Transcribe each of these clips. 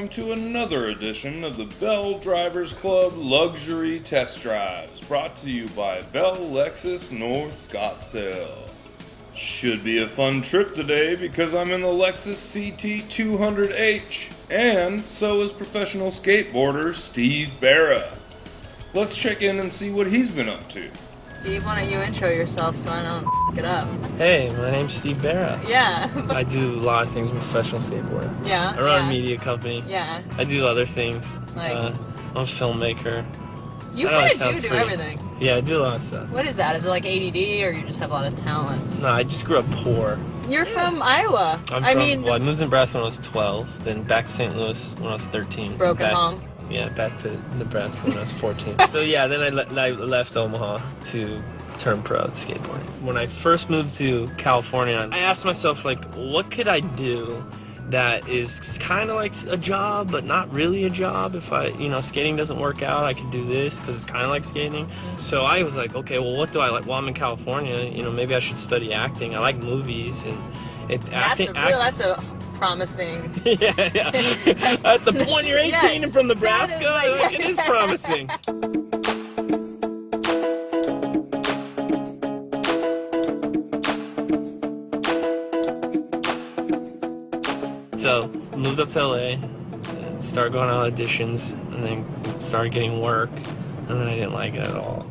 welcome to another edition of the Bell Drivers Club Luxury Test Drives, brought to you by Bell Lexus North Scottsdale. Should be a fun trip today because I'm in the Lexus CT200h, and so is professional skateboarder Steve Berra. Let's check in and see what he's been up to. Steve, why don't you intro yourself so I don't f*** it up? Hey, my name's Steve Berra. Yeah. I do a lot of things with professional skateboarding. Yeah. I run a media company. Yeah. I do other things. Like? I'm a filmmaker. You kind of do everything. Yeah, I do a lot of stuff. What is that? Is it like ADD or you just have a lot of talent? No, I just grew up poor. You're from Iowa. I moved to Nebraska when I was 12, then back to St. Louis when I was 13. Broken home. Yeah, back to Nebraska when I was 14. So yeah, then I left Omaha to turn pro at skateboarding. When I first moved to California, I asked myself, like, what could I do that is kind of like a job, but not really a job? If skating doesn't work out, I could do this because it's kind of like skating. So I was like, okay, well, what do I like? Well, I'm in California, maybe I should study acting. I like movies, and that's a promising. yeah. At the point you're 18 and from Nebraska, it is promising. So, moved up to LA, started going on auditions, and then started getting work, and then I didn't like it at all.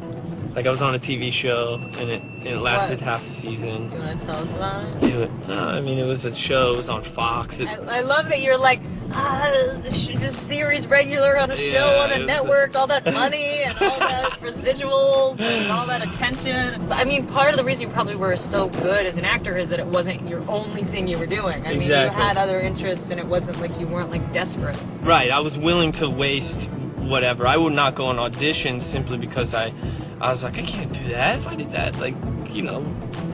Like, I was on a TV show, and it lasted half a season. Do you want to tell us about it? It was a show, it was on Fox. I love that you're like, this series regular on a show on a network, all that money and all those residuals and all that attention. I mean, part of the reason you probably were so good as an actor is that it wasn't your only thing you were doing. I mean, you had other interests, and it wasn't like you weren't like desperate. Right, I was willing to waste whatever. I would not go on auditions simply because I was like, I can't do that. If I did that,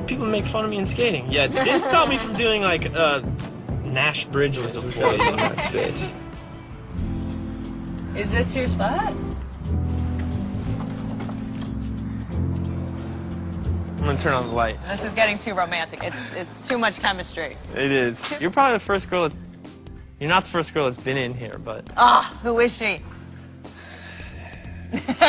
people make fun of me in skating. Yeah, it didn't stop me from doing Nash Bridges before in that space. Is this your spot? I'm gonna turn on the light. This is getting too romantic. It's too much chemistry. It is. You're probably the first girl you're not the first girl that's been in here, but. Who is she?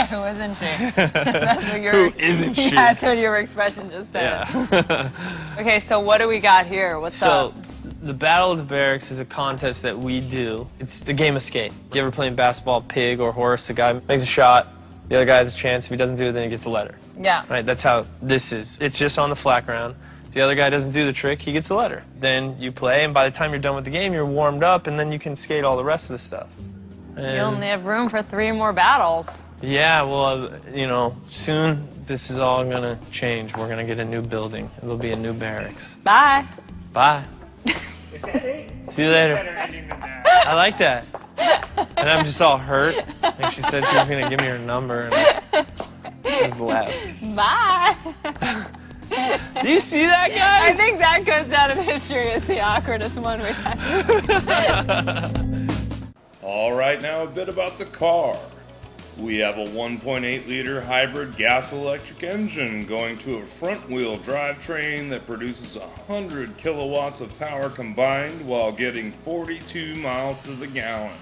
Who isn't she? Who isn't she? That's what your expression just said. Yeah. Okay, so what do we got here? What's up? The Battle of the Barracks is a contest that we do. It's a game of skate. You ever playing basketball, pig or horse? The guy makes a shot, the other guy has a chance. If he doesn't do it, then he gets a letter. Yeah. Right, that's how this is. It's just on the flat ground. If the other guy doesn't do the trick, he gets a letter. Then you play, and by the time you're done with the game, you're warmed up, and then you can skate all the rest of the stuff. You only have room for 3 more battles. Yeah, well, soon this is all gonna change. We're gonna get a new building. It'll be a new barracks. Bye. Bye. See you later. I like that. And I'm just all hurt. Like she said she was gonna give me her number, and I just left. Bye. Do you see that, guys? I think that goes down in history as the awkwardest one we've had. All right, now a bit about the car. We have a 1.8-liter hybrid gas-electric engine going to a front-wheel drivetrain that produces 100 kilowatts of power combined while getting 42 miles to the gallon.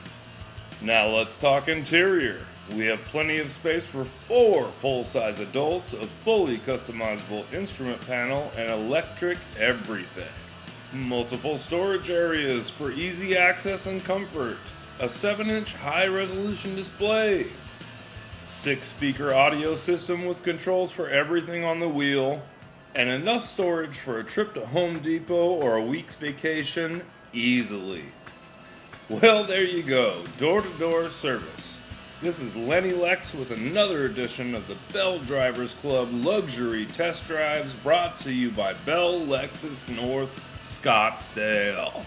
Now let's talk interior. We have plenty of space for 4 full-size adults, a fully customizable instrument panel, and electric everything. Multiple storage areas for easy access and comfort. A 7-inch high-resolution display. 6-speaker audio system with controls for everything on the wheel, and enough storage for a trip to Home Depot or a week's vacation easily. Well, there you go, door-to-door service. This is Lenny Lex with another edition of the Bell Drivers Club Luxury Test Drives, brought to you by Bell Lexus North Scottsdale.